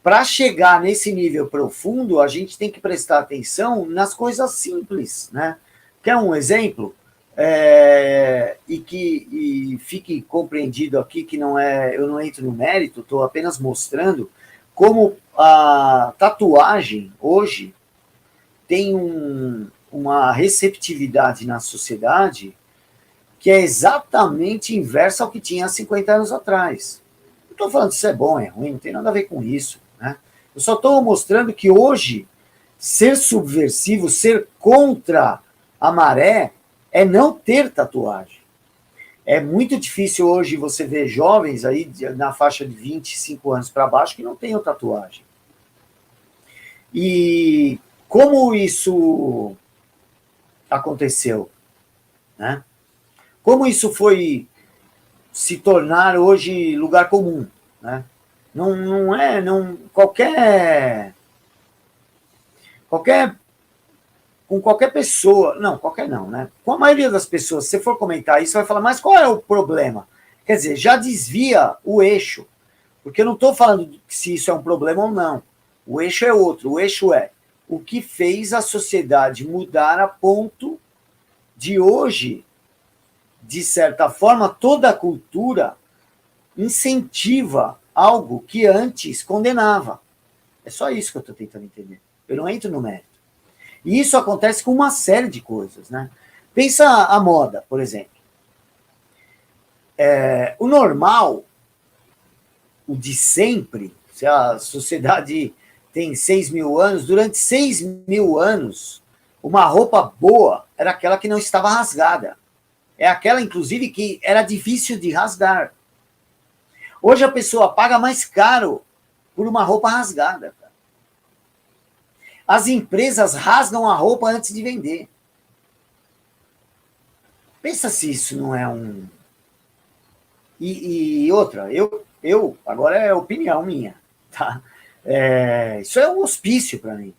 para chegar nesse nível profundo, a gente tem que prestar atenção nas coisas simples, né? Quer um exemplo? E fique compreendido aqui que não é, eu não entro no mérito, estou apenas mostrando como a tatuagem hoje tem uma receptividade na sociedade que é exatamente inversa ao que tinha há 50 anos atrás. Não estou falando se é bom, é ruim, não tem nada a ver com isso, né? Eu só estou mostrando que hoje ser subversivo, ser contra a maré, é não ter tatuagem. É muito difícil hoje você ver jovens aí na faixa de 25 anos para baixo que não tenham tatuagem. E como isso aconteceu, né? Como isso foi se tornar hoje lugar comum, né? Com qualquer pessoa, não, qualquer não, né? Com a maioria das pessoas, se você for comentar isso, vai falar, mas qual é o problema? Quer dizer, já desvia o eixo, porque eu não estou falando se isso é um problema ou não. O eixo é outro, o eixo é o que fez a sociedade mudar a ponto de hoje, de certa forma, toda a cultura incentiva algo que antes condenava. É só isso que eu estou tentando entender. Eu não entro no mérito. E isso acontece com uma série de coisas, né? Pensa a moda, por exemplo. O normal, o de sempre, se a sociedade tem 6.000 anos, durante 6.000 anos, uma roupa boa era aquela que não estava rasgada. É aquela, inclusive, que era difícil de rasgar. Hoje a pessoa paga mais caro por uma roupa rasgada. As empresas rasgam a roupa antes de vender. Pensa se isso não é um... E outra, agora é opinião minha, tá? Isso é um hospício para mim,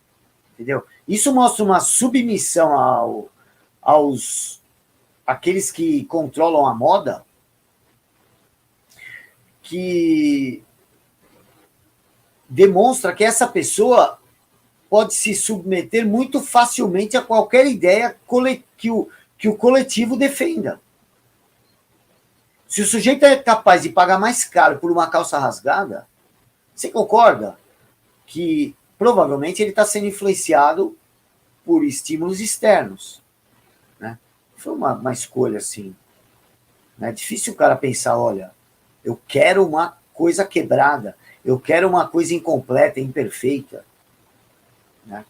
entendeu? Isso mostra uma submissão aqueles que controlam a moda, que demonstra que essa pessoa pode se submeter muito facilmente a qualquer ideia que o coletivo defenda. Se o sujeito é capaz de pagar mais caro por uma calça rasgada, você concorda que provavelmente ele está sendo influenciado por estímulos externos, né? Foi uma escolha assim. É difícil o cara pensar, olha, eu quero uma coisa quebrada, eu quero uma coisa incompleta, imperfeita, né?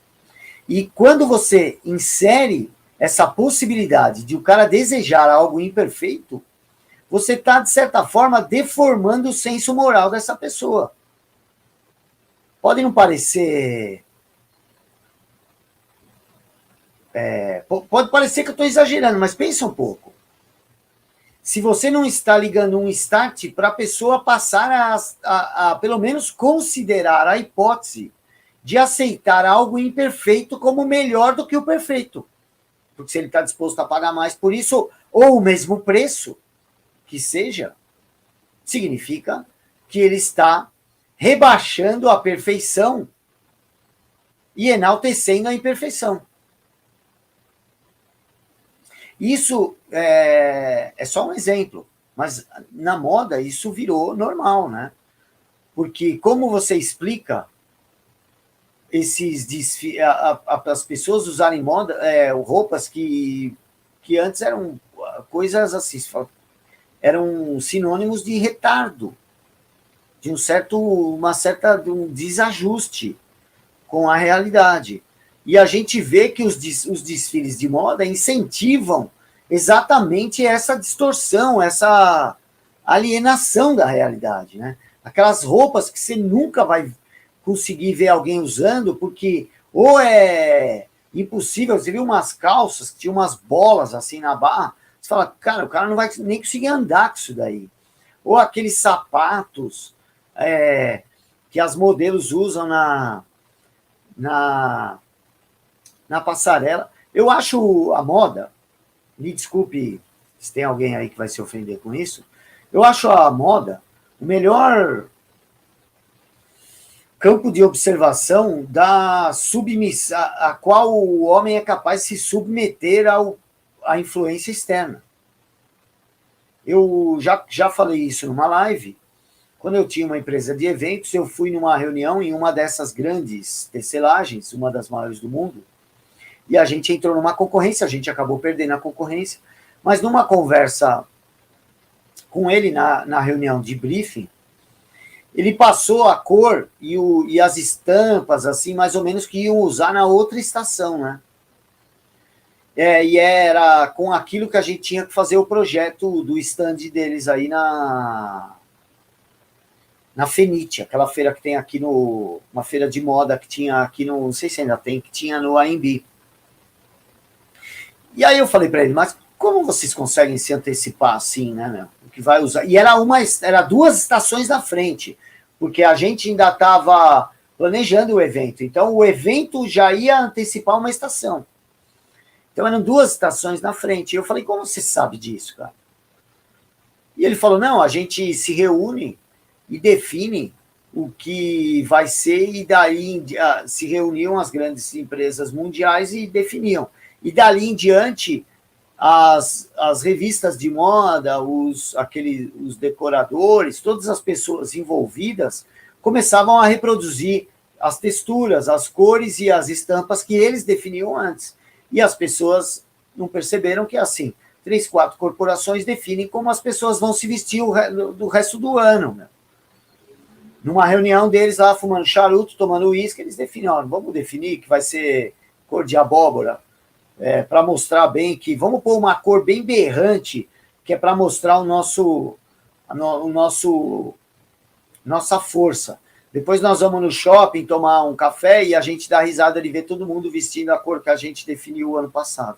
E quando você insere essa possibilidade de o cara desejar algo imperfeito, você está, de certa forma, deformando o senso moral dessa pessoa. Pode não parecer... pode parecer que eu estou exagerando, mas pensa um pouco. Se você não está ligando um start para a pessoa passar a, pelo menos, considerar a hipótese de aceitar algo imperfeito como melhor do que o perfeito. Porque se ele está disposto a pagar mais por isso, ou o mesmo preço, que seja, significa que ele está rebaixando a perfeição e enaltecendo a imperfeição. Isso é só um exemplo, mas na moda isso virou normal, né? Porque como você explica esses desfiles, as pessoas usarem roupas que antes eram coisas assim, eram sinônimos de retardo, de de um desajuste com a realidade. E a gente vê que os desfiles de moda incentivam exatamente essa distorção, essa alienação da realidade, né? Aquelas roupas que você nunca vai conseguir ver alguém usando, porque ou é impossível, você viu umas calças que tinham umas bolas assim na barra, você fala, cara, o cara não vai nem conseguir andar com isso daí. Ou aqueles sapatos que as modelos usam na passarela. Eu acho a moda, me desculpe se tem alguém aí que vai se ofender com isso, eu acho a moda o melhor campo de observação da submissão, a qual o homem é capaz de se submeter à influência externa. Eu já falei isso numa live. Quando eu tinha uma empresa de eventos, eu fui numa reunião em uma dessas grandes tecelagens, uma das maiores do mundo, e a gente entrou numa concorrência, a gente acabou perdendo a concorrência, mas numa conversa com ele na reunião de briefing, ele passou a cor e as estampas, assim, mais ou menos, que iam usar na outra estação, né? E era com aquilo que a gente tinha que fazer o projeto do stand deles aí na Fenite, aquela feira que tem aqui uma feira de moda que tinha aqui não sei se ainda tem, que tinha no AMB. E aí eu falei para ele, mas como vocês conseguem se antecipar assim, né, meu? O que vai usar? E era 2 estações na frente, porque a gente ainda estava planejando o evento. Então o evento já ia antecipar uma estação. Então eram 2 estações na frente. E eu falei, como você sabe disso, cara? E ele falou, não, a gente se reúne e define o que vai ser, e daí se reuniam as grandes empresas mundiais e definiam. E dali em diante, as revistas de moda, os decoradores, todas as pessoas envolvidas começavam a reproduzir as texturas, as cores e as estampas que eles definiam antes. E as pessoas não perceberam que, assim, 3, 4 corporações definem como as pessoas vão se vestir do resto do ano, né? Numa reunião deles lá, fumando charuto, tomando uísque, eles definem, ó, vamos definir que vai ser cor de abóbora, para mostrar bem que, vamos pôr uma cor bem berrante, que é para mostrar nossa força. Depois nós vamos no shopping tomar um café e a gente dá risada de ver todo mundo vestindo a cor que a gente definiu o ano passado.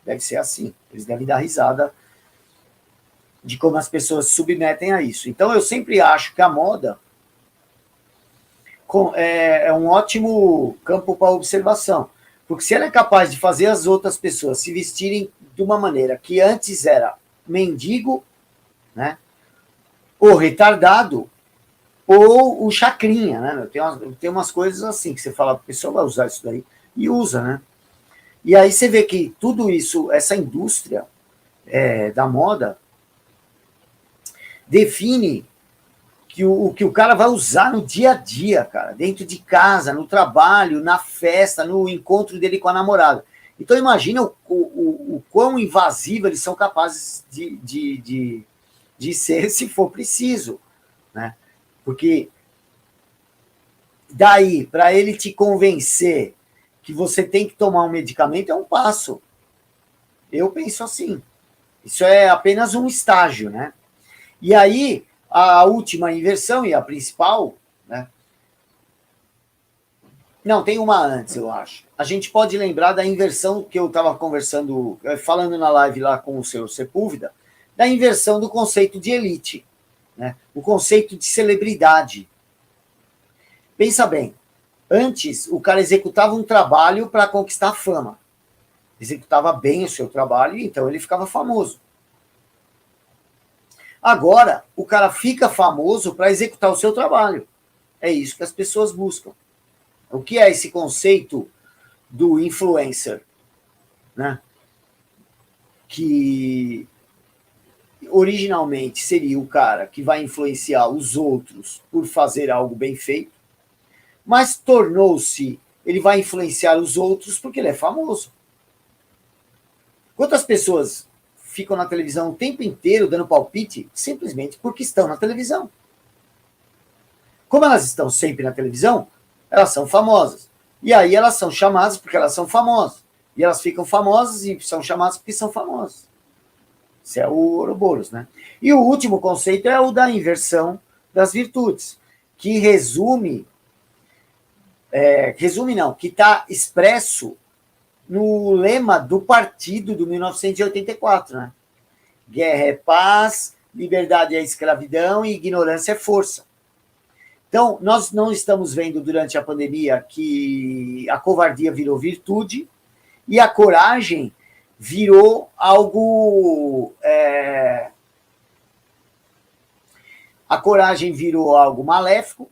Deve ser assim. Eles devem dar risada de como as pessoas se submetem a isso. Então, eu sempre acho que a moda é um ótimo campo para observação. Porque se ela é capaz de fazer as outras pessoas se vestirem de uma maneira que antes era mendigo, né, ou retardado, ou o chacrinha, né? Tem umas coisas assim que você fala, a pessoa vai usar isso daí, e usa, né? E aí você vê que tudo isso, essa indústria da moda, define o que o cara vai usar no dia a dia, cara, dentro de casa, no trabalho, na festa, no encontro dele com a namorada. Então imagina o quão invasivo eles são capazes de ser, se for preciso, né? Porque daí, para ele te convencer que você tem que tomar um medicamento, é um passo. Eu penso assim. Isso é apenas um estágio, né? E aí, a última inversão e a principal, né? Não, tem uma antes, eu acho. A gente pode lembrar da inversão que eu estava conversando, falando na live lá com o seu Sepúlveda, da inversão do conceito de elite, né? O conceito de celebridade. Pensa bem, antes o cara executava um trabalho para conquistar fama. Executava bem o seu trabalho, então ele ficava famoso. Agora, o cara fica famoso para executar o seu trabalho. É isso que as pessoas buscam. O que é esse conceito do influencer, né? Que originalmente seria o cara que vai influenciar os outros por fazer algo bem feito, mas tornou-se, ele vai influenciar os outros porque ele é famoso. Quantas pessoas ficam na televisão o tempo inteiro dando palpite simplesmente porque estão na televisão? Como elas estão sempre na televisão, elas são famosas. E aí elas são chamadas porque elas são famosas. E elas ficam famosas e são chamadas porque são famosas. Isso é o Ouroboros, né? E o último conceito é o da inversão das virtudes, que que está expresso no lema do partido do 1984, né? Guerra é paz, liberdade é escravidão e ignorância é força. Então, nós não estamos vendo durante a pandemia que a covardia virou virtude e a coragem virou algo... a coragem virou algo maléfico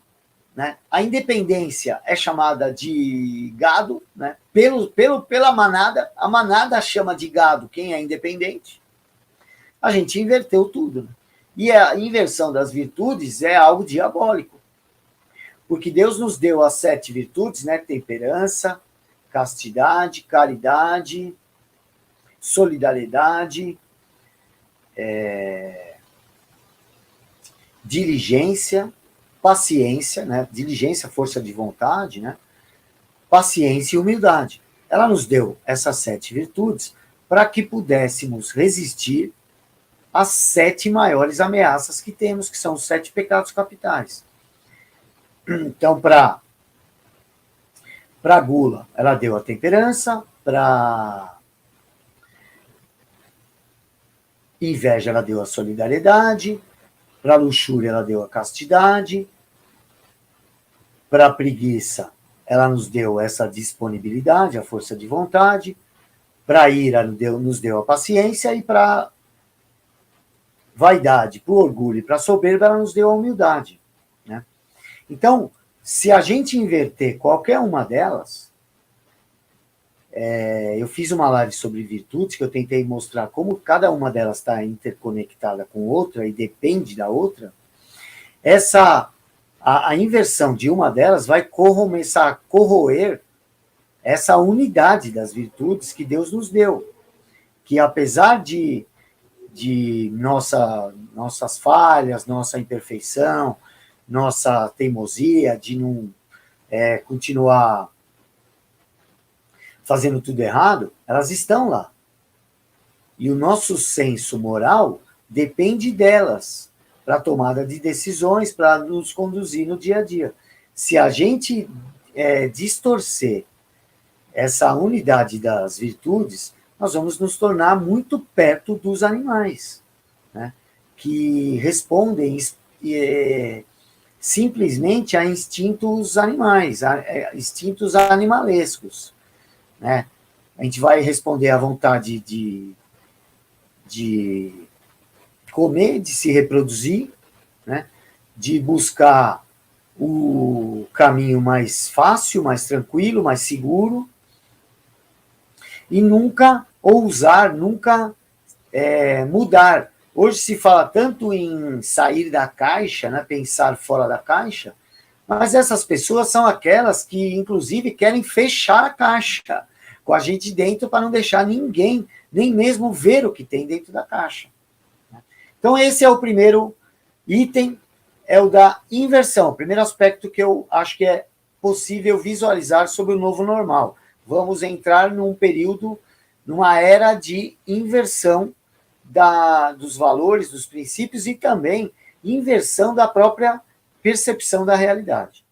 né? A independência é chamada de gado, né? Pela manada, a manada chama de gado quem é independente. A gente inverteu tudo, né? E a inversão das virtudes é algo diabólico, porque Deus nos deu as 7 virtudes, né? Temperança, castidade, caridade, solidariedade, diligência, paciência, né? Diligência, força de vontade, né? Paciência e humildade. Ela nos deu essas 7 virtudes para que pudéssemos resistir às 7 maiores ameaças que temos, que são os 7 pecados capitais. Então, para a gula, ela deu a temperança, para inveja, ela deu a solidariedade, para a luxúria, ela deu a castidade, para a preguiça, ela nos deu essa disponibilidade, a força de vontade, para a ira, nos deu a paciência, e para a vaidade, para o orgulho e para a soberba, ela nos deu a humildade, né? Então, se a gente inverter qualquer uma delas, eu fiz uma live sobre virtudes, que eu tentei mostrar como cada uma delas está interconectada com outra e depende da outra. A inversão de uma delas vai começar a corroer essa unidade das virtudes que Deus nos deu, que apesar de nossas falhas, nossa imperfeição, nossa teimosia de não continuar fazendo tudo errado, elas estão lá. E o nosso senso moral depende delas para a tomada de decisões, para nos conduzir no dia a dia. Se a gente distorcer essa unidade das virtudes, nós vamos nos tornar muito perto dos animais, né? Que respondem simplesmente a instintos animais, instintos animalescos, né? A gente vai responder à vontade de comer, de se reproduzir, né? De buscar o caminho mais fácil, mais tranquilo, mais seguro, e nunca ousar, nunca mudar. Hoje se fala tanto em sair da caixa, né? Pensar fora da caixa, mas essas pessoas são aquelas que, inclusive, querem fechar a caixa com a gente dentro para não deixar ninguém, nem mesmo ver o que tem dentro da caixa. Então, esse é o primeiro item, é o da inversão. O primeiro aspecto que eu acho que é possível visualizar sobre o novo normal. Vamos entrar num período, numa era de inversão dos valores, dos princípios e também inversão da própria percepção da realidade.